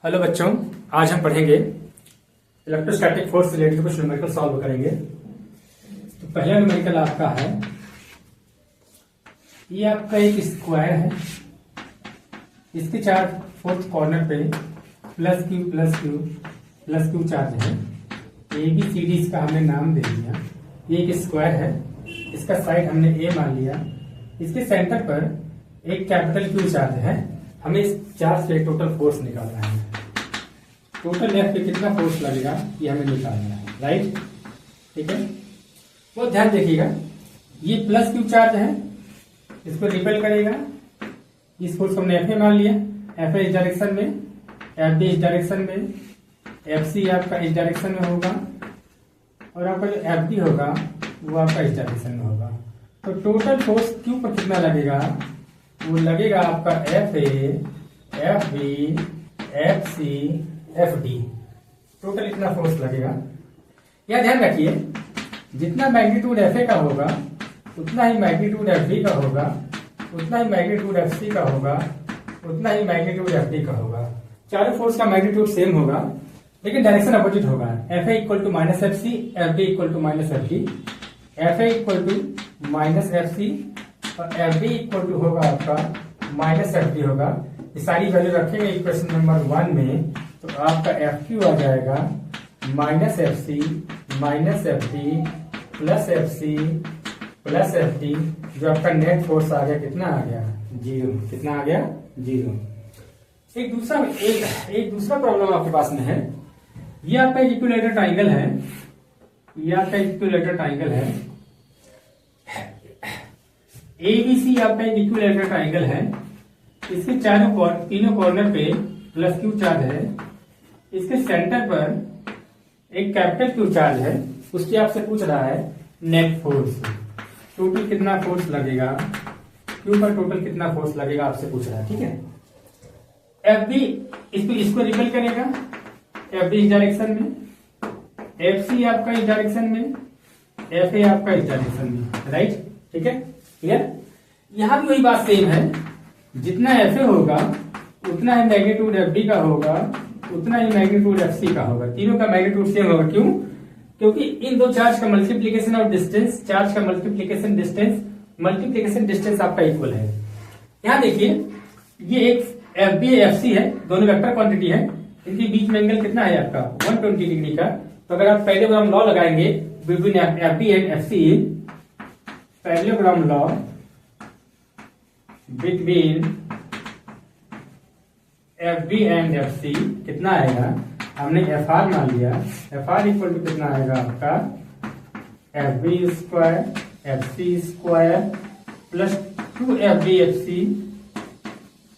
Hello बच्चों, आज हम पढ़ेंगे इलेक्ट्रोस्टैटिक फोर्स रिलेटेड कुछ न्यूमेरिकल सॉल्व करेंगे। तो पहला न्यूमेरिकल आपका है, ये आपका एक स्क्वायर है, इसके चार फोर्थ कॉर्नर पे प्लस क्यू चार्ज है। ए बी सी डी इसका हमने नाम दे दिया। ये एक स्क्वायर है, इसका साइड हमने ए मान लिया। इसके सेंटर पर एक कैपिटल क्यू चार्ज है। हमें इस चार्ज से टोटल फोर्स निकालना है। टोटल लेफ्ट पे कितना फोर्स लगेगा ये हमें निकालना है, राइट। ठीक है, बहुत ध्यान देखिएगा। ये प्लस क्यू चार्ज है, इसको रिपेल करेगा। इस फोर्स को हमने एफ ए मान लिया। एफ ए इस डायरेक्शन में, एफ बी इस डायरेक्शन में, एफ सी आपका इस डायरेक्शन में होगा और आपका जो एफ डी होगा वो आपका इस डायरेक्शन में होगा। तो टोटल फोर्स क्यू पर कितना लगेगा? वो लगेगा आपका F A, F B, F C, F D. Total इतना फोर्स लगेगा। यह ध्यान रखिए, जितना मैग्नीट्यूड एफ ए का होगा उतना ही मैग्नीट्यूड एफ बी का होगा, उतना ही मैग्नीट्यूड एफ सी का होगा, उतना ही मैग्नीट्यूड एफ डी का होगा। चारों फोर्स का मैग्नीट्यूड सेम होगा लेकिन डायरेक्शन अपोजिट होगा। F A equal to minus F C, F B equal to minus F D, F A equal to minus F C और एफ बी इक्वल टू होगा आपका माइनस एफ डी होगा। ये सारी value रखेंगे equation number 1 में, तो आपका एफ क्यू आ जाएगा minus F C minus F D plus F C plus F D. जो आपका नेट फोर्स आ गया कितना आ गया? 0। कितना आ गया? 0। एक दूसरा प्रॉब्लम आपके पास में है। ये आपका इक्विलेटरल ट्राइंगल है, ये आपका इक्विलेटरल ट्राइंगल है। एबीसी आपका एक इक्विलेटरल ट्राइंगल है। इसके तीनों कॉर्नर पे प्लस क्यू चार्ज है। इसके सेंटर पर एक कैपिटल क्यू चार्ज है। उसकी आपसे पूछ रहा है नेट फोर्स, टोटल कितना फोर्स लगेगा, क्यू पर टोटल कितना फोर्स लगेगा आपसे पूछ रहा है। ठीक है, एफ बी इसको रिपेल करेगा, एफ बी इस डायरेक्शन में, एफ सी आपका इस डायरेक्शन में, एफ ए आपका इस डायरेक्शन में, राइट। ठीक है, क्लियर। यहां भी वही बात सेम है, जितना एफ ए होगा उतना ही मैग्नीट्यूड एफ डी का होगा, उतना ही मैग्नीट्यूड एफ सी का होगा। तीनों का मैग्नीट्यूड सेम होगा। क्यों? क्योंकि इन दो चार्ज का मल्टीप्लीकेशन और डिस्टेंस, चार्ज का मल्टीप्लीकेशन डिस्टेंस आपका इक्वल है। यहां देखिए, ये एक एफ बी एफ सी है, दोनों वेक्टर क्वांटिटी है। इनके बीच में एंगल कितना है आपका? 120 डिग्री का। तो अगर आप पैरेललोग्राम लॉ लगाएंगे between F B and F C, parallelogram law between F B and F C कितना आएगा? हमने एफ आर मान लिया। एफ आर इक्वल टू कितना आएगा आपका? F B square F C square plus 2 F B F C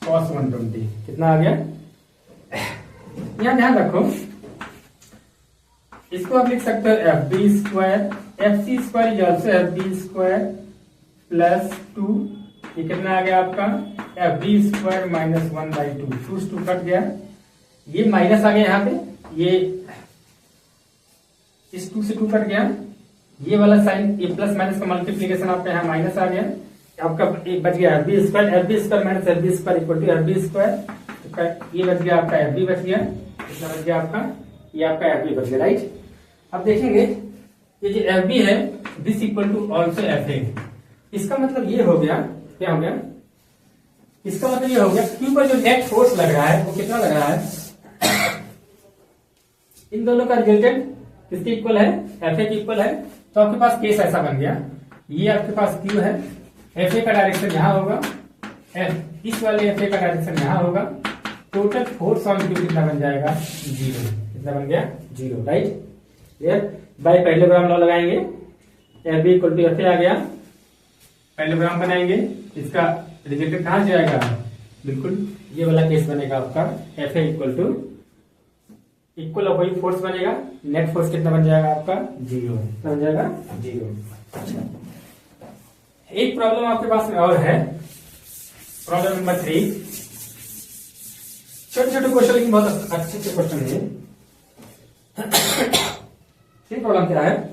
cos 120। कितना आ गया? यहां ध्यान रखो, इसको आप लिख सकते हो F B square F C square is also F B square plus 2। ये कितना आ गया आपका? F B square minus 1/2। 2 cut गया, ये माइनस आ गया यहाँ पे, ये इस 2 से 2 कट गया। ये वाला साइन, ये प्लस माइनस का मल्टीप्लीकेशन आपका यहाँ माइनस आ गया। आपका एक बच गया F B square minus F B square equal to F B square. ये बच गया आपका एफ बी बच गया। कितना बच गया आपका? ये आपका एफ बी बच गया, राइट। अब देखेंगे ये जो एफ बी है this equal to also F A. इसका मतलब ये हो गया, क्या हो गया? इसका मतलब ये हो गया क्यू पर जो नेट फोर्स लग रहा है वो कितना लग रहा है? इन दोनों का रिजल्टेंट किसके इक्वल है? एफ ए के इक्वल है। तो आपके पास केस ऐसा बन गया, ये आपके पास क्यू है, एफ ए का डायरेक्शन यहां होगा, इस वाले एफ ए का डायरेक्शन यहां होगा। टोटल फोर्स ऑन क्यू कितना बन जाएगा? 0। कितना बन गया? 0, right. Clear. By parallelogram law लगाएंगे, F B equal to F A आ गया। पैरेललोग्राम बनाएंगे, इसका रिजल्टेंट कहां जाएगा? बिल्कुल ये वाला केस बनेगा आपका, एफ ए इक्वल वही फोर्स बनेगा। नेट फोर्स कितना बन जाएगा आपका? 0। कितना बन जाएगा? 0। अच्छा, एक प्रॉब्लम आपके पास में और है, प्रॉब्लम नंबर 3। छोटे छोटे क्वेश्चन लेकिन बहुत अच्छे अच्छे क्वेश्चन है। प्रॉब्लम क्या है?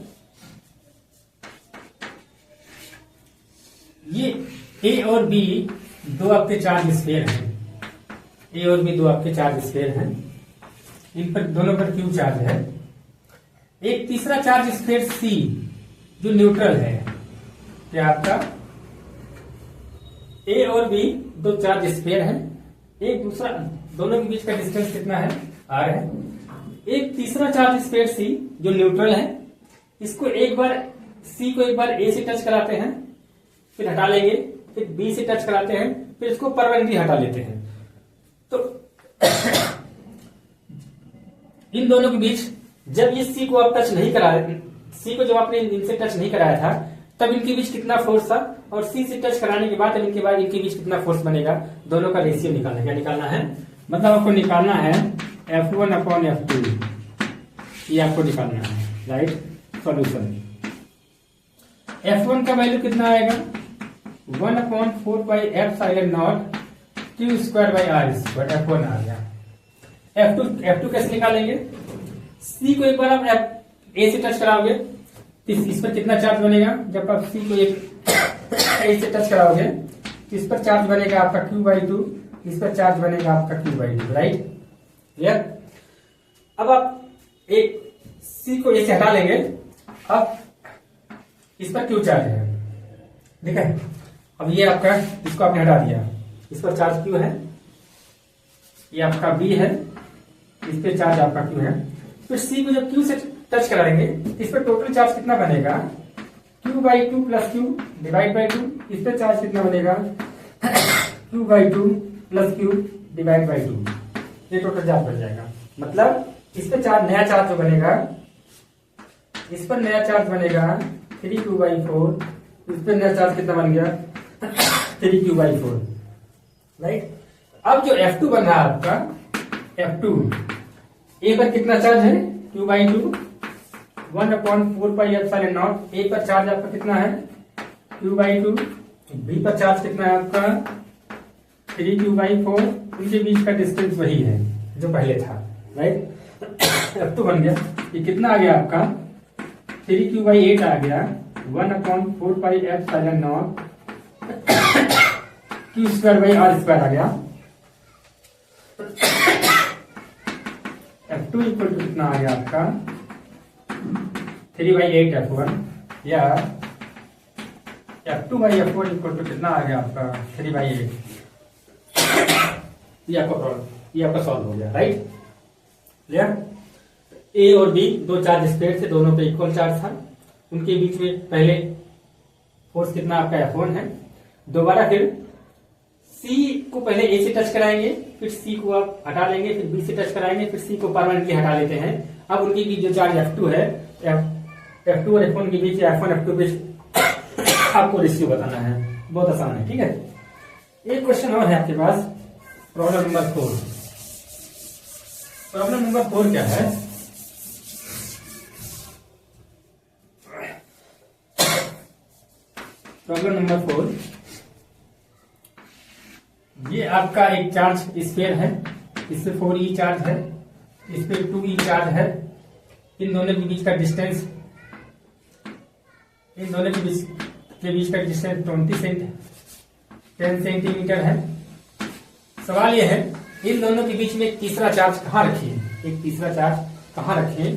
ये ए और बी दो आपके चार्ज स्फीयर हैं, ए और बी दो आपके चार्ज स्फीयर हैं। इन पर दोनों पर क्यू चार्ज है। एक तीसरा चार्ज स्फीयर सी जो न्यूट्रल है, क्या आपका ए और बी दो चार्ज स्फीयर है। एक दूसरा, दोनों के बीच का डिस्टेंस कितना है, आर है। एक तीसरा चार्ज स्फीयर सी जो न्यूट्रल है, इसको एक बार सी को एक बार ए से टच कराते हैं, फिर हटा लेंगे, फिर बी से टच कराते हैं, फिर इसको परमानेंटली हटा लेते हैं। तो इन दोनों के बीच जब ये सी को आप टच नहीं करा, सी को जब आपने इनसे टच नहीं कराया था, तब इनके बीच कितना फोर्स था, और सी से टच कराने के बाद इनके बीच कितना फोर्स बनेगा, दोनों का रेशियो निकालना। क्या निकालना है, मतलब आपको निकालना है F1 अपॉन F2, ये आपको निकालना है, राइट। सॉल्यूशन, F1 का वैल्यू कितना आएगा, 1/4πε0 Q square by R square, F1 आ गया। F2 कैसे निकालेंगे, C को एक बार आप A से टच कराओगे, इस पर कितना चार्ज बनेगा, जब आप C को एक A से टच कराओगे, इस पर चार्ज बनेगा आपका Q/2, इस पर चार्ज बनेगा आपका Q/2, राइट, क्लियर। अब आप एक C को A से हटा लेंगे, अब इस पर Q चार्ज है, ठीक है। अब ये आपका, इसको आपने हटा दिया, इस पर चार्ज Q है, ये आपका B है, इस पे चार्ज आपका Q है। फिर C को जब Q से टच कराएंगे, इस पर टोटल चार्ज कितना बनेगा, Q/2 plus Q divide by 2, इस पे चार्ज कितना बनेगा, Q/2 plus Q divide by 2, ये टोटल चार्ज बन जाएगा। मतलब इस पे चार्ज, नया चार्ज जो बनेगा, इस पर नया चार्ज बनेगा 3Q/4, इस पर नया चार्ज कितना बन गया, 3Q/4, राइट। अब जो F2 बन रहा है आपका, F2 A पर कितना चार्ज है, Q/2, 1/4πε0, A पर चार्ज आपका कितना है, Q/2, B पर चार्ज कितना है आपका 3Q/4, उनके बीच का डिस्टेंस वही है जो पहले था, राइट। F2 बन गया, ये कितना आ गया आपका 3Q/8 आ गया, 1/4πε0 Q square by R square आ गया। F2 इक्वल टू कितना आ गया आपका 3/8 F1, या F2/F1 इक्वल टू कितना आ गया आपका 3/8। ये आपका सॉल्व हो गया, राइट, क्लियर। ए और बी दो चार्ज स्फीयर थे, दोनों पे इक्वल चार्ज था, उनके बीच में पहले फोर्स कितना आपका F1 है। दोबारा फिर C को पहले A से टच कराएंगे, फिर C को आप हटा लेंगे, फिर B से टच कराएंगे, फिर C को परमानेंटली हटा लेते हैं। अब उनके बीच जो चार्ज F2 है, F2 और F1 के बीच, F1 F2 के बीच आपको रेशियो बताना है, बहुत आसान है, ठीक है। एक क्वेश्चन और है आपके पास, प्रॉब्लम नंबर 4। प्रॉब्लम नंबर 4 क्या है, प्रॉब्लम नंबर 4, ये आपका एक चार्ज स्फीयर है, इससे 4e चार्ज है, इस पे 2e चार्ज है। इन दोनों के बीच का डिस्टेंस, इन दोनों के बीच का डिस्टेंस 10 सेंटीमीटर है। सवाल यह है, इन दोनों के बीच में एक तीसरा चार्ज कहाँ रखिए, एक तीसरा चार्ज कहाँ रखें,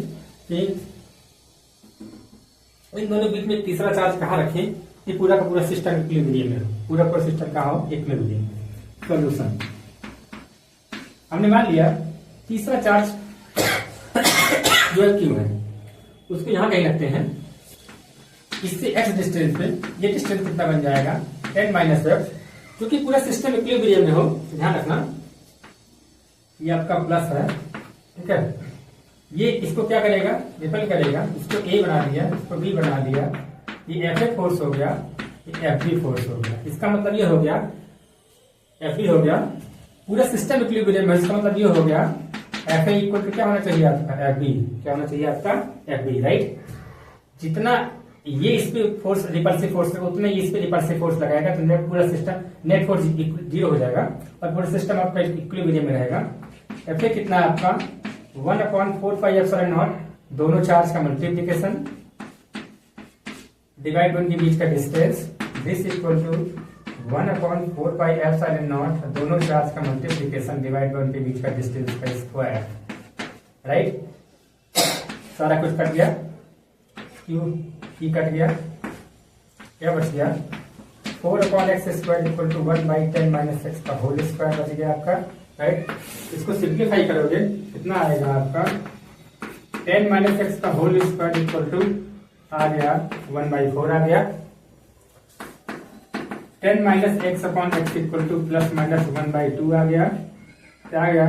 इन दोनों के बीच में एक तीसरा चार्ज कहाँ रखें, ये पूरा का पूरा सिस्टम इक्विलिब्रियम में, पूरा पूरा सिस्टम कहाँ हो, इक्विलिब्रियम। सॉल्यूशन, हमने मान लिया तीसरा चार्ज जो है Q है, उसको यहां कहीं रखते हैं, इससे x डिस्टेंस पे, ये डिस्टेंस कितना बन जाएगा 10 - F, क्योंकि पूरा सिस्टम इक्विलिब्रियम में हो, ध्यान रखना, ये आपका प्लस है, ठीक है। ये इसको क्या करेगा, रिपल करेगा, इसको A बना दिया, इसको B बना दिया, ये F फोर्स हो गया, ये F फोर्स हो गया। इसका मतलब ये हो गया F हो गया, पूरा सिस्टम इक्विलिब्रियम में, इसका मतलब ये हो गया F इक्वल टू क्या होना चाहिए आपका F, क्या होना चाहिए आपका F, राइट। जितना ये इस पे फोर्स, रिपल्सिव फोर्स लगा, उतना ये इस पे रिपल्सिव फोर्स लगाएगा, तो पूरा सिस्टम नेट फोर्स 0 हो जाएगा और पूरा सिस्टम आपका इक्विलिब्रियम में रहेगा। F कितना है आपका 1/4πε0, दोनों चार्ज का मल्टीप्लीकेशन डिवाइड उनके बीच का डिस्टेंस, दिस इक्वल टू 1/4πε0, दोनों चार्ज का मल्टीप्लीकेशन डिवाइड बाय उनके बीच का डिस्टेंस का स्क्वायर, राइट, सारा कुछ कट गया, क्यू ई कट गया, क्या बच गया 4/x² इक्वल टू 1/10 - x का होल स्क्वायर बच गया आपका। राइट, इसको सिंप्लीफाई करोगे कितना आएगा आपका 10 - x का होल स्क्वायर इक्वल टू आ गया 1/4 आ गया। 10 - x/x इक्वल टू ±1/2 आ गया। क्या आ गया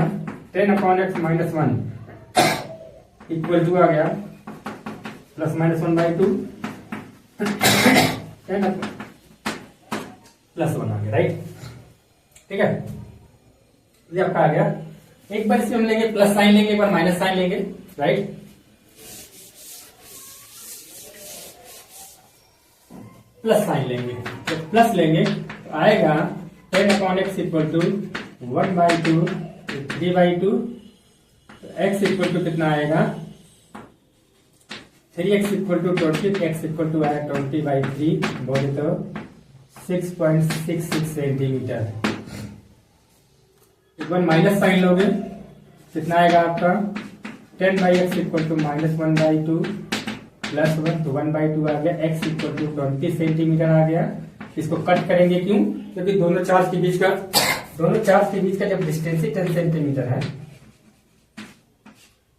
10/x - 1 इक्वल टू आ गया ±1/2 +1 आ गया। राइट, ठीक है, ये आपका आ गया। एक बार इसमें हम लेंगे प्लस साइन लेंगे, एक बार माइनस साइन लेंगे। राइट, प्लस साइन लेंगे, तो प्लस लेंगे तो आएगा 10/x equal to 1/2 3/2, x equal to कितना आएगा 3x equal to 20, x equal to आया 20/3 बोले तो 6.66 सेंटीमीटर। एक बार माइनस साइन लोगे कितना आएगा आपका 10/x इक्वल टू -1/2 +1 तो 1/2 आ गया, x इक्वल टू 20 सेंटीमीटर आ गया। इसको कट करेंगे क्यों, क्योंकि दोनों चार्ज के बीच का जब डिस्टेंस ही 10 सेंटीमीटर है,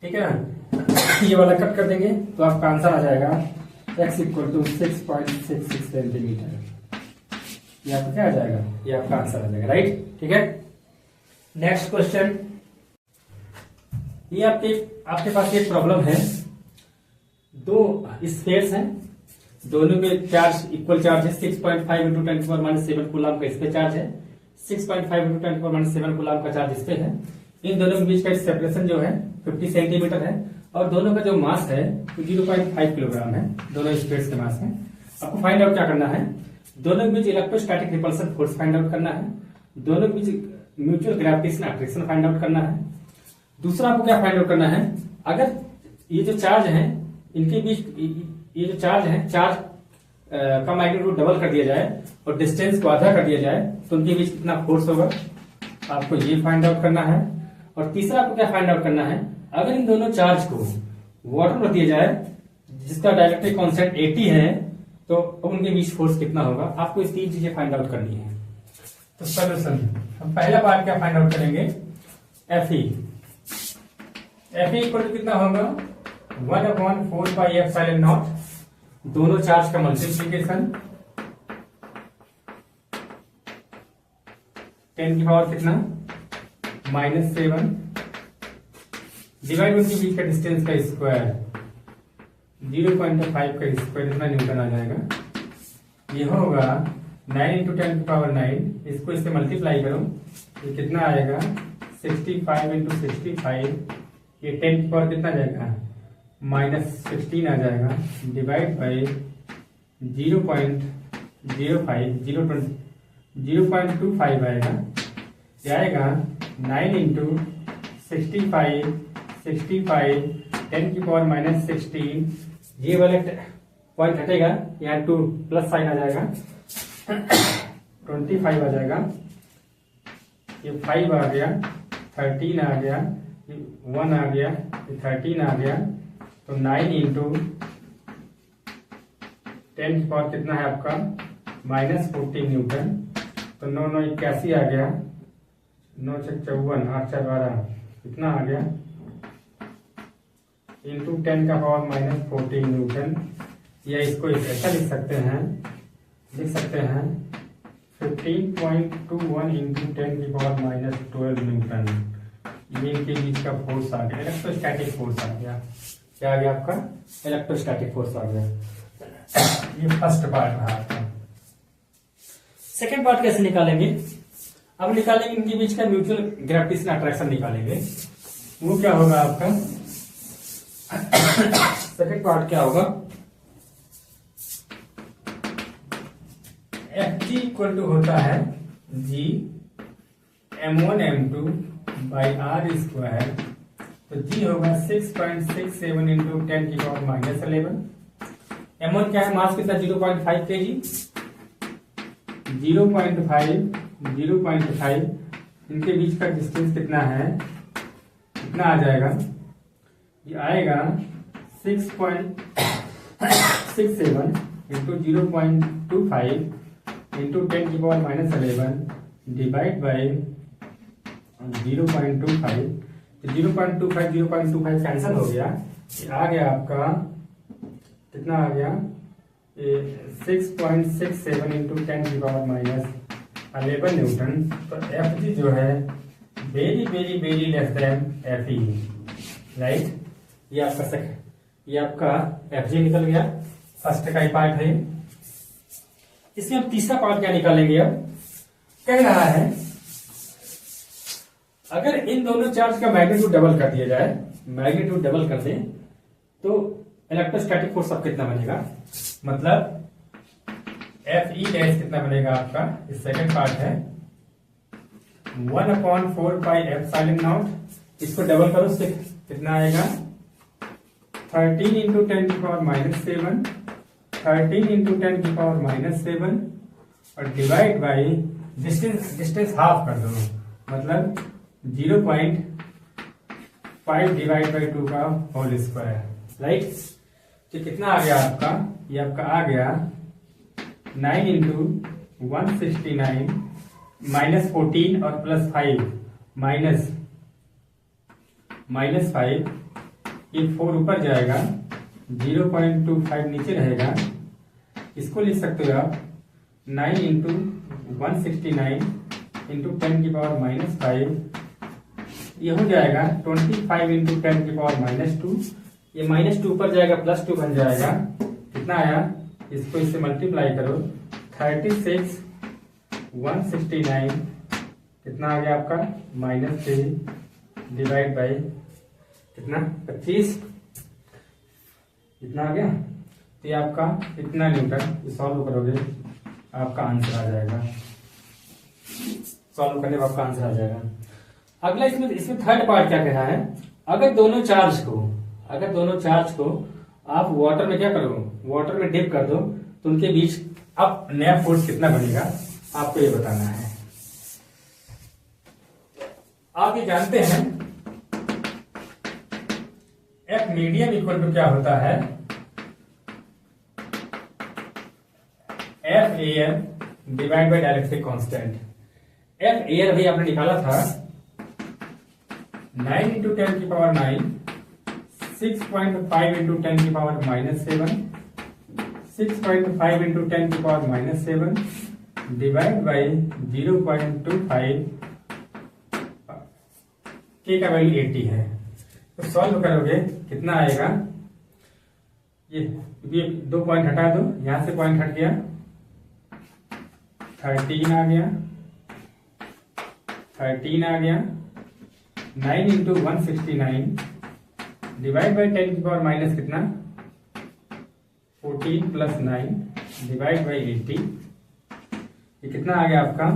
ठीक है ना, ये वाला कट कर देंगे तो आपका आंसर आ जाएगा x इक्वल टू 6.66 सेंटीमीटर। ये आपका क्या आ जाएगा, ये आपका आंसर आ जाएगा। राइट, ठीक है। नेक्स्ट क्वेश्चन, ये आपके पास एक प्रॉब्लम है, दो स्फीयर्स हैं, दोनों पे चार्ज इक्वल चार्ज है 6.5 × 10⁻⁷ कूलम का इस पे चार्ज है, 6.5 × 10⁻⁷ कूलम का चार्ज इस पे है। इन दोनों के बीच का सेपरेशन जो है 50 सेंटीमीटर है और दोनों का जो मास है वो 0.5 किलोग्राम है, दोनों स्फीयर्स के मास में। आपको फाइंड आउट क्या करना है, दोनों के बीच electrostatic repulsion force find out करना है, दोनों के बीच mutual gravitational attraction find out करना है। दूसरा आपको क्या फाइंड आउट करना है, अगर ये जो चार्ज है इनके बीच ये जो चार्ज है, चार्ज का मैग्नीट्यूड डबल कर दिया जाए और डिस्टेंस को आधा कर दिया जाए तो उनके बीच कितना फोर्स होगा, आपको ये फाइंड आउट करना है। और तीसरा आपको क्या फाइंड आउट करना है, अगर इन दोनों चार्ज को वाटर में दिया जाए जिसका डायरेक्ट्रिक कांस्टेंट 80 है तो उनके बीच फोर्स कितना होगा, आपको इस तीन चीजें फाइंड आउट करनी है। तो सोल्यूशन, हम पहला पार्ट क्या फाइंड आउट करेंगे, Fe इक्वल टू कितना होगा 1/4πε0, दोनों चार्ज का मल्टीप्लीकेशन 10 की पावर कितना -7 डिवाइड उनके बीच का डिस्टेंस का स्क्वायर 0.5 का स्क्वायर, इतना न्यूटन आ जाएगा। ये होगा 9 × 10 की पावर 9, इसको इससे मल्टीप्लाई करो, ये कितना आएगा 65 × 65, ये 10 की पावर कितना जाएगा -16 आ जाएगा, डिवाइड बाई 0.25 आएगा। ये आएगा 9 × 65 10 की पावर -16, ये वाले पॉइंट हटेगा, यहाँ 2 प्लस साइन आ जाएगा 25 आ जाएगा, ये 5 आ गया, 13 आ गया, ये 1 आ गया, ये 13 आ गया, तो 9 × 10 की पावर कितना है आपका -14 न्यूटन, तो 9 9 81 आ गया, 9 6 54 8 4 12 कितना आ गया इंटू 10 का पावर -14 न्यूटन, या इसको ऐसा लिख सकते हैं 15.21 × 10 की पावर -12 न्यूटन, ये इनके बीच का फोर्स आ गया, इलेक्ट्रोस्टैटिक फोर्स आ गया। क्या आ गया आपका इलेक्ट्रोस्टैटिक फोर्स आ गया। ये फर्स्ट पार्ट रहा आपका। सेकेंड पार्ट कैसे निकालेंगे, अब निकालेंगे इनके बीच का म्यूचुअल ग्रेविटेशनल अट्रैक्शन निकालेंगे। वो क्या होगा आपका सेकेंड पार्ट क्या होगा, Fg इक्वल टू होता है G m1 m2 by r square, तो G होगा 6.67 × 10 की पावर -11। m1 क्या है, मास कितना 0.5 kg, 0.5 इनके बीच का डिस्टेंस कितना है, कितना आ जाएगा ये आएगा 6.67 इंटू 0.25 इंटू 10⁻11 डिवाइड बाई 0.25। तो 0.25 कैंसिल हो गया। ये आ गया आपका कितना आ गया, 6.67 इंटू 10⁻11 न्यूटन। तो एफ जी जो है very very very less than F E, right. ये आपका एफ जी निकल गया, फर्स्ट का ही पार्ट है। इसमें हम तीसरा पार्ट क्या निकालेंगे। अब कह रहा है अगर इन दोनों चार्ज का मैग्नीट्यूड डबल कर दिया जाए, मैग्नीट्यूड डबल कर दें तो इलेक्ट्रोस्टैटिक फोर्स अब कितना बनेगा, मतलब एफ ई डैश कितना बनेगा आपका। इस सेकंड पार्ट है 1/4πε0। इसको डबल करो, उससे कितना आएगा 13 इंटू 10⁻7, 13 इंटू 10⁻7 और डिवाइड बाई डिस्टेंस हाफ कर दो, मतलब 0.5 डिवाइड बाई 2 का होल स्क्वायर, राइट। तो कितना आ गया आपका, ये आपका आ गया 9 इंटू 169 माइनस 14 और प्लस 5 माइनस 5। ये 4 ऊपर जाएगा, 0.25 नीचे रहेगा। इसको लिख सकते हो आप 9 इंटू 169 इंटू 10⁻5। ये हो जाएगा 25 इंटू 10⁻2। ये -2 ऊपर जाएगा, +2 बन जाएगा। कितना आया, इसको इससे मल्टीप्लाई करो, 36 169 कितना आ गया आपका -3 डिवाइड बाई कितना 25, कितना आ गया। तो ये आपका इतना न्यूटन। ये सॉल्व करोगे आपका आंसर आ जाएगा, सॉल्व करने पर आपका आंसर आ जाएगा। अगला इसमें थर्ड पार्ट क्या कह रहा है, अगर दोनों चार्ज को आप वाटर में क्या करो, वाटर में डिप कर दो तो उनके बीच अब नया फोर्स कितना बनेगा आपको ये बताना है। आप ये जानते हैं एफ मीडियम इक्वल टू क्या होता है, F air divide by डायरेक्ट्रिक constant. F air भी आपने निकाला था 9 into 10⁹, 6.5 into 10⁻7, 6.5 into 10⁻7 divide by 0.25। के का वैल्यू 80 है। तो सॉल्व करोगे कितना आएगा, ये 2 पॉइंट हटा दो, यहां से पॉइंट हट गया, 13 आ गया, 9 इंटू 169 डिवाइड बाई 10⁻- कितना 14 प्लस 9 डिवाइड बाई 80। ये कितना आ गया आपका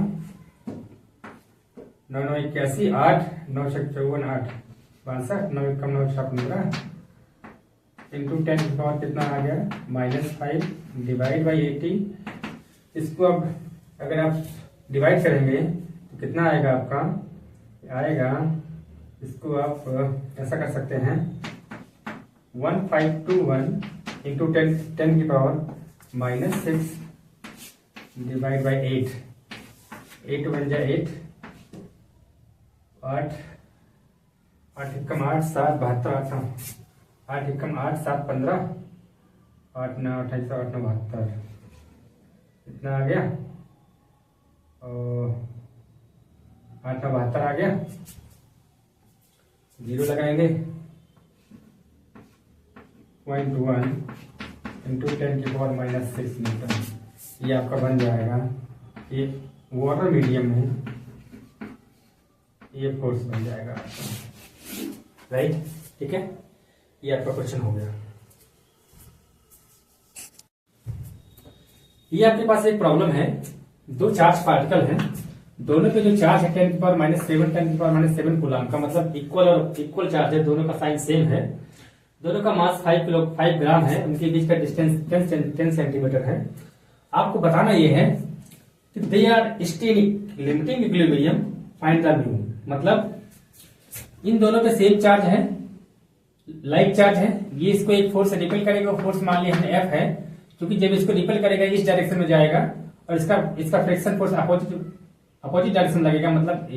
9 9 81, 8 9 6 54 8 62 9 कम 9 6 15 इंटू 10⁻, कितना आ गया -5 डिवाइड बाई 80। इसको अब अगर आप डिवाइड करेंगे तो कितना आएगा आपका, आएगा इसको आप ऐसा कर सकते हैं 1521 इंटू 10⁻6 डिवाइड बाई 8, 8 बन जाए 8 8 8 एकम 8 7 72 8 एकम 8 7 15 8 9 28 8 9 72 इतना आ गया, और 8 9 72 आ गया। 0 लगाएंगे 0.1 इंटू 10⁻6 न्यूटन। ये आपका बन जाएगा, ये वाटर मीडियम में ये फोर्स बन जाएगा आपका, राइट। ठीक है, ये आपका क्वेश्चन हो गया। ये आपके पास एक प्रॉब्लम है, दो चार्ज पार्टिकल हैं, दोनों के जो चार्ज है 10⁻7 कूलम का, मतलब इक्वल चार्ज है, दोनों का साइन सेम है, दोनों का मास 5 ग्राम है, उनके बीच का डिस्टेंस 10 सेंटीमीटर है। आपको बताना यह है कि they are still limiting equilibrium, find the mu. मतलब इन दोनों पे सेम चार्ज है, लाइक चार्ज है, ये इसको एक फोर्स से रिपेल करेगा, फोर्स मान लिया हमने F है, क्योंकि जब इसको रिपेल करेगा इस डायरेक्शन में जाएगा और इसका फ्रिक्शन फोर्स अपोजिट डायरेक्शन लगेगा, मतलब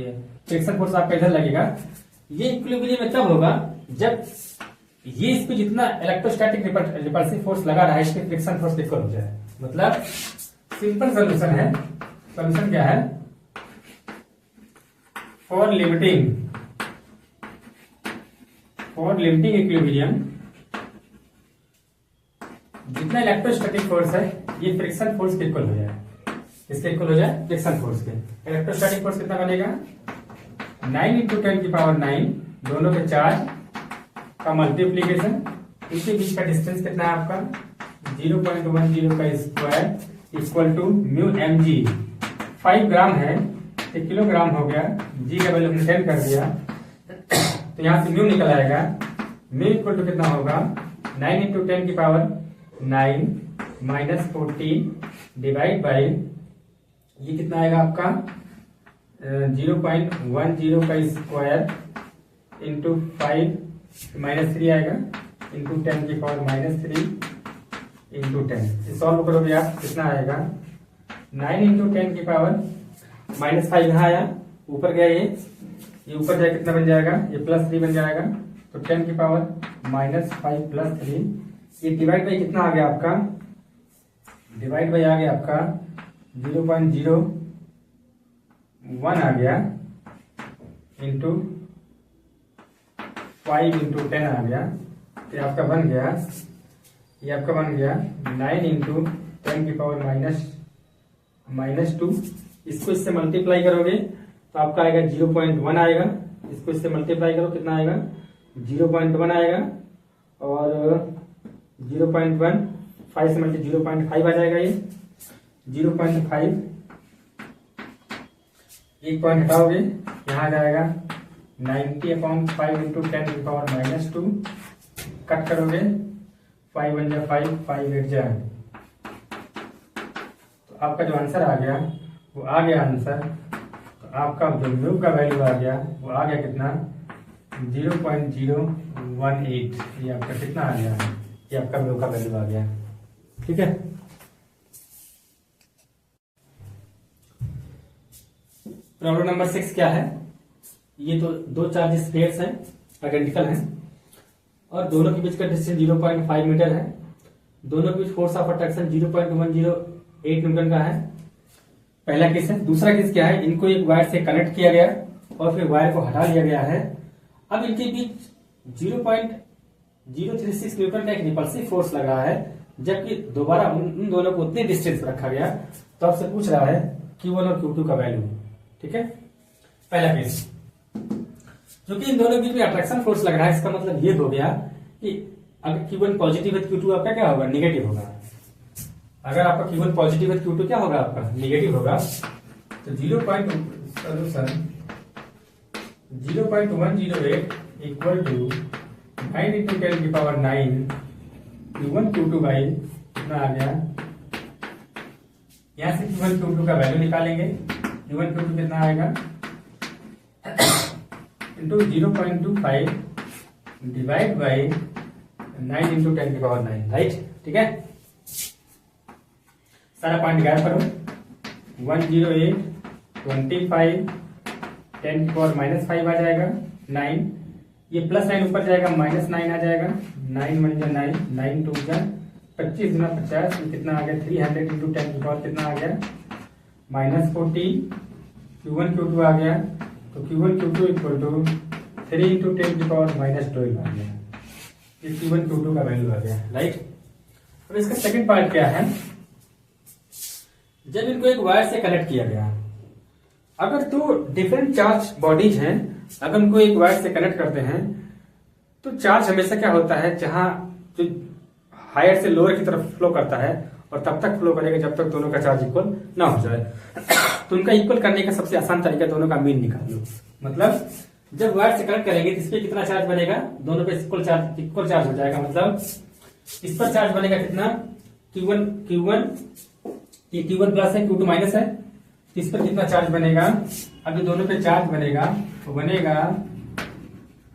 फ्रिक्शन फोर्स आपका इधर लगेगा। ये इक्विलिब्रियम में तब होगा जब ये इसको जितना इलेक्ट्रोस्टैटिक रिपल्सिव फोर्स लगा रहा है इसके फ्रिक्शन फोर्स इक्वल हो जाए। मतलब सिंपल सोल्यूशन है। सोल्यूशन क्या है? फॉर लिमिटिंग इक्विलिब्रियम, जितना इलेक्ट्रोस्टैटिक फोर्स है ये फ्रिक्शन फोर्स के इक्वल हो जाए। इसके इक्वल हो जाए फ्रिक्शन फोर्स के। इलेक्ट्रोस्टैटिक फोर्स कितना बनेगा? 9 × 10⁹ दोनों के चार्ज का मल्टीप्लीकेशन, इनके बीच का डिस्टेंस कितना है आपका? 0.10 का square equal to mu mg। 5 gram है, 1 किलोग्राम हो गया, जी का वैल्यू हमने 10 कर दिया, तो यहां से म्यू निकल आएगा। म्यू इक्वल टू कितना होगा? 9 × 10⁹ माइनस 14 डिवाइड बाई, ये कितना आएगा आपका? 0.10 का स्क्वायर इंटू 5 -3 आएगा, इंटू 10⁻³ इंटू 10। सॉल्व करोगे आप, कितना आएगा? 9 × 10⁻⁻5 यहाँ आया, ऊपर गया ये ऊपर जाए कितना बन जाएगा? ये +3 बन जाएगा, तो 10⁻⁻5 + 3। ये डिवाइड बाई कितना आ गया आपका? डिवाइड बाई आ गया आपका 0.01 आ गया, इंटू 5 × 10 आ गया। ये आपका बन गया 9 × 10⁻⁻2। इसको इससे मल्टीप्लाई करोगे तो आपका आएगा 0.1 आएगा। इसको इससे मल्टीप्लाई करो, कितना आएगा? 0.1 आएगा, और 0.1 5 से मल्टी 0.5 आ जाएगा। ये 0.5 एक पॉइंट हटाओगे, यहाँ आ जाएगा 90/5 × 10⁻⁻2। कट करोगे 5 × 1 = 5, 5 × 8 = तो आपका जो आंसर आ गया वो आ गया आंसर। तो आपका जो म्यू का वैल्यू आ गया वो आ गया कितना? 0.018। ये आपका कितना आ गया? ये आपका म्यू का वैल्यू आ गया। ठीक है। प्रॉब्लम नंबर 6 क्या है? ये तो दो चार्जेस पेयर्स हैं, आइडेंटिकल हैं, और दोनों के बीच का डिस्टेंस 0.5 मीटर है। दोनों के बीच फोर्स ऑफ अट्रैक्शन 0.108 न्यूटन का है। पहला केस है। दूसरा केस क्या है? इनको एक वायर से कनेक्ट किया गया और फिर वायर को हटा लिया गया है। अब इनके बीच 0.036 न्यूटन का एक रिपल्सिव फोर्स लग रहा है, जबकि दोबारा उन दोनों को उतने डिस्टेंस पर रखा गया। तो आपसे पूछ रहा है Q1 और Q2 का वैल्यू। ठीक है। पहला केस, क्योंकि इन दोनों के बीच में अट्रैक्शन फोर्स लग रहा है, इसका मतलब ये हो गया कि अगर Q1 पॉजिटिव है Q2 आपका क्या होगा? निगेटिव होगा। अगर आपका Q1 पॉजिटिव है Q2 क्या होगा? आपका निगेटिव होगा। तो 0.108 equal to 9 × 10⁹ Q1 Q2 by कितना आ गया? यहां से Q1 Q2 का वैल्यू निकालेंगे। Q1 Q2 कितना आएगा? Into 0.25 divide by 9 × 10⁹ right. ठीक है। सारा पॉइंट गायब करो। 108 25 10⁻⁻5 आ जाएगा 9। ये प्लस 9 ऊपर जाएगा, -9 आ जाएगा। 9 × 1 = 9, 9 × 2 = 25 × 50 कितना आ गया? 300 × 10⁻⁻, कितना आ गया? -14। Q1 Q2 आ गया, तो Q1 Q2 इक्वल टू 3 × 10⁻⁻12 आ गया। ये Q1 Q2 का वैल्यू आ गया राइट। अब इसका सेकंड पार्ट क्या है? जब इनको एक वायर से कनेक्ट किया गया, अगर दो डिफरेंट चार्ज बॉडीज हैं, अगर उनको एक वायर से कनेक्ट करते हैं तो चार्ज हमेशा क्या होता है, जहां जो हायर से लोअर की तरफ फ्लो करता है और तब तक फ्लो करेगा जब तक दोनों का चार्ज इक्वल ना हो जाए। तो उनका इक्वल करने का सबसे आसान तरीका दोनों का मीन निकाल लो। मतलब जब वायर से कनेक्ट करेंगे तो इस पे कितना चार्ज बनेगा? दोनों पे इक्वल चार्ज हो जाएगा। मतलब इस पर चार्ज बनेगा कितना? Q1 ये Q1 प्लस है, Q2 माइनस है। इस पर कितना चार्ज बनेगा? अभी दोनों पे चार्ज बनेगा तो बनेगा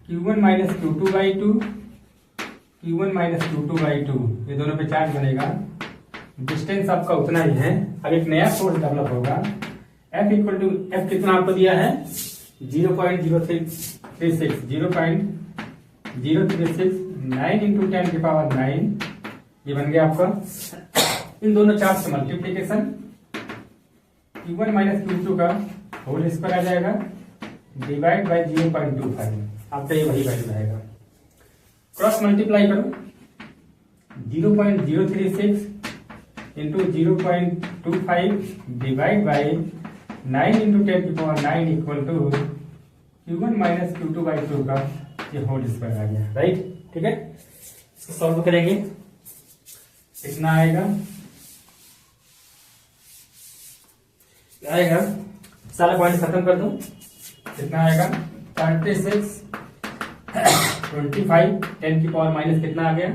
Q1 - Q2/2 Q1 minus Q2 by 2, ये दोनों पे चार्ज बनेगा। डिस्टेंस आपका उतना ही है। अब एक नया फोर्स डेवलप होगा। F इक्वल टू एफ कितना आपको दिया है 0.0336 0.036 9 इंटू 10 की पावर 9, ये बन गया आपका इन दोनों चार्ज से मल्टीप्लीकेशन। Q1 माइनस Q2 का होल स्क्वायर आ जाएगा डिवाइड बाई 0.25, आपका ये वही वैल्यू आएगा। क्रॉस मल्टीप्लाई करो 0.036 इंटू 0.25 डिवाइड बाई 9 इंटू 10 की power 9 equal to Q1 minus Q2 by 2 का ये होल स्क्वायर आ गया, राइट। ठीक है, इसको सॉल्व करेंगे, कितना आएगा सारा पॉइंट खत्म कर दो। कितना आएगा 36 25 10 की पावर माइनस कितना आ गया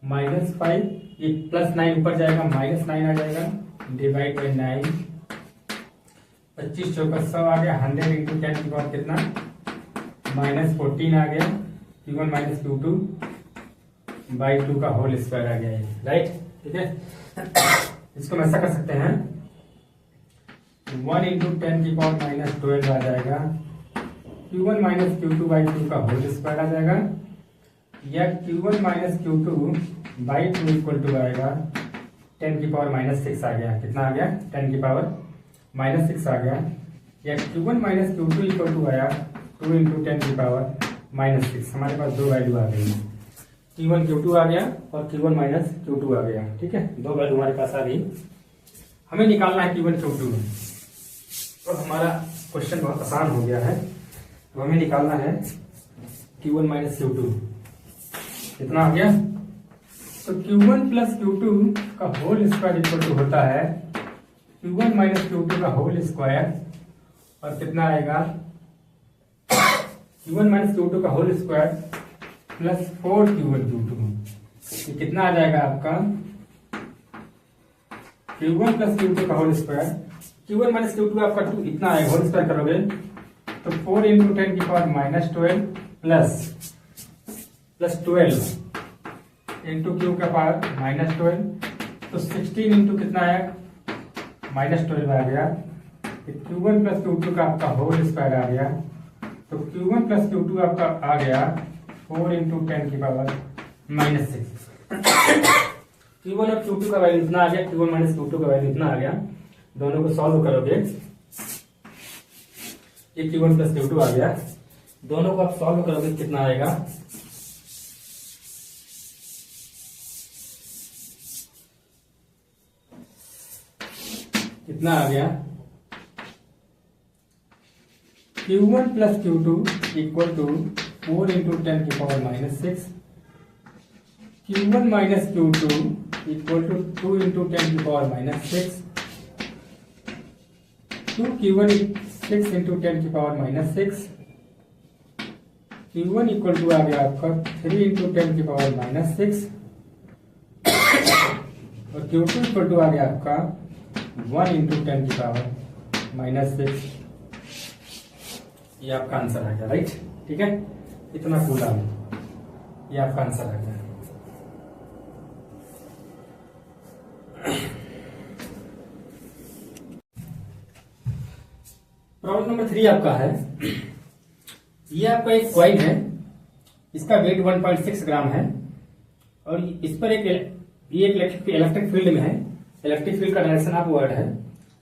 -5, ये +9 ऊपर जाएगा -9 आ जाएगा डिवाइड बाई 9, 25 चौका 100 आ गया 100 इंटू 10 की पावर कितना -14 आ गया Q1 माइनस Q2 बाई 2 का होल स्क्वायर आ गया, राइट। ठीक है, इसको हम ऐसा कर सकते हैं 1 इंटू 10 की पावर -12 आ जाएगा Q1 माइनस Q2 बाई 2 का होल स्क्वायर आ जाएगा, या Q1 minus Q2 by 2 equal to आएगा 10 की पावर -6 आ गया, कितना आ गया 10 की पावर -6 आ गया, या Q1 minus Q2 equal to आया 2 इंटू 10 की पावर -6। हमारे पास दो वैल्यू आ गई, Q1 Q2 आ गया और Q1 माइनस Q2 आ गया। ठीक है, दो वैल्यू हमारे पास आ गई। हमें निकालना है Q1 Q2, और हमारा क्वेश्चन बहुत आसान हो गया है। तो हमें निकालना है Q1 माइनस Q2, कितना आ गया, तो Q1 प्लस Q2 का होल स्क्वायर इक्वल टू होता है Q1 माइनस Q2 का होल स्क्वायर, और कितना आएगा Q1 माइनस Q2 का whole square plus 4 Q1 Q2, ये कितना आ जाएगा आपका Q1 प्लस Q2 का whole square, Q1 minus Q2 आपका 2 इतना आएगा, होल स्क्वायर करोगे तो 4 इंटू 10 की पावर -12 प्लस 12 इंटू Q का पावर -12, तो 16 इंटू कितना आया -12 आ गया। Q1 प्लस Q2 का आपका होल स्क्वायर आ गया, तो Q1 प्लस Q2 आपका आ गया 4 इंटू 10 की पावर -6। Q1 और Q2 का वैल्यू इतना आ गया, Q1 माइनस Q2 का वैल्यू इतना आ गया। दोनों को सॉल्व करोगे, ये Q1 प्लस Q2 आ गया, दोनों को आप सॉल्व करोगे कितना आएगा कितना आ गया Q1 plus Q2 equal to 4 into 10 की power -6, Q1 minus Q2 equal to 2 into 10 की पावर -6, 2 Q1 6 इंटू 10 की पावर -6, Q1 इक्वल टू आ गया आपका 3 इंटू 10 की पावर -6, और Q2 इक्वल टू आ गया आपका 1 इंटू 10 की पावर -6। ये आपका आंसर आ गया, राइट। ठीक है, इतना कूलम, ये आपका आंसर आ गया। प्रॉब्लम नंबर 3 आपका है, ये आपका एक कॉइन है, इसका वेट 1.6 ग्राम है, और इस पर ये एक इलेक्ट्रिक फील्ड में है। इलेक्ट्रिक फील्ड का डायरेक्शन अपवर्ड है।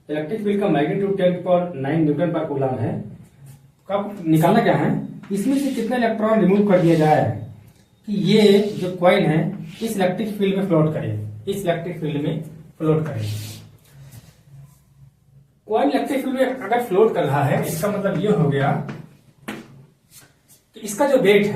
इलेक्ट्रिक फील्ड का मैग्नीट्यूड 10⁹ न्यूटन पर कूलम है। कब निकालना क्या है, इसमें से कितने इलेक्ट्रॉन रिमूव कर दिया जाए कि ये जो कॉइन है इस इलेक्ट्रिक फील्ड में फ्लोट करे, इस इलेक्ट्रिक फील्ड में फ्लोट करे। कॉइन इलेक्ट्रिक फील्ड में अगर फ्लोट कर रहा है, इसका मतलब ये हो गया कि इसका जो वेट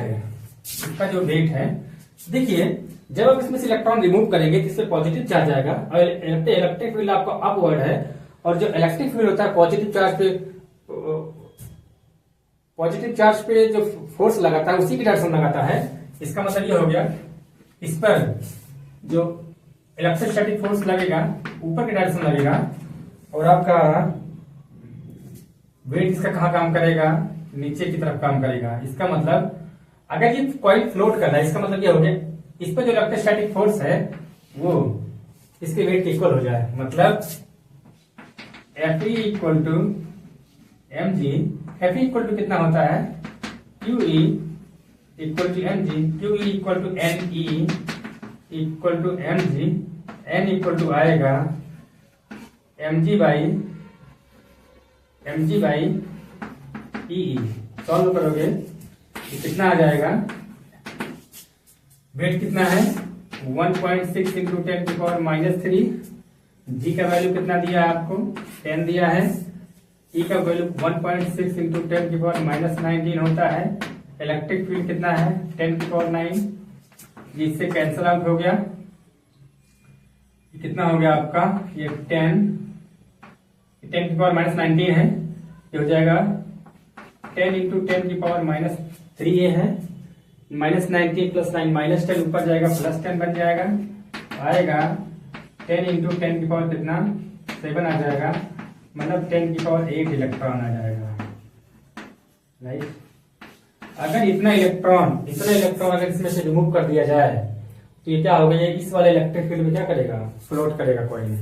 है, देखिए जब आप इसमें से इलेक्ट्रॉन रिमूव करेंगे तो इसमें पॉजिटिव चार्ज आएगा, और इलेक्ट्रिक फील्ड आपका अपवर्ड है, और जो इलेक्ट्रिक फील्ड होता है पॉजिटिव चार्ज पे जो फोर्स लगाता है उसी की डायरेक्शन लगाता है। इसका मतलब ये हो गया इस पर जो इलेक्ट्रोस्टैटिक फोर्स लगेगा ऊपर की डायरेक्शन लगेगा, और आपका वेट इसका कहाँ काम करेगा, नीचे की तरफ काम करेगा। इसका मतलब अगर ये कॉइल फ्लोट कर रहा है, इसका मतलब ये हो गया इस पर जो इलेक्ट्रोस्टैटिक फोर्स है वो इसके वेट के इक्वल हो जाए, मतलब Fe equal to mg। Fe equal to कितना होता है, QE equal to mg, QE equal to ne equal to mg, n equal to आएगा mg बाई EE। सॉल्व करोगे तो कितना आ जाएगा, वेट कितना है 1.6 इंटू 10 की पावर -3, जी का वैल्यू कितना दिया आपको 10 दिया है, ई का वैल्यू 1.6 इंटू 10 की पावर -19 होता है, इलेक्ट्रिक फील्ड कितना है 10 की पावर 9, जिससे कैंसिल आउट हो गया, कितना हो गया आपका ये 10 की पावर -19 है, ये हो जाएगा 10 इंटू 10 की पावर -3 ये है, -19 प्लस 9 -10 ऊपर जाएगा +10 बन जाएगा, आएगा 10 इंटू 10 की पावर कितना 7 आ जाएगा, मतलब 10 की पावर 8 इलेक्ट्रॉन आ जाएगा। राइट, अगर इतना इलेक्ट्रॉन अगर इसमें से रिमूव कर दिया जाए तो ये क्या होगा, ये इस वाले इलेक्ट्रिक फील्ड में क्या करेगा, फ्लोट करेगा कॉइल।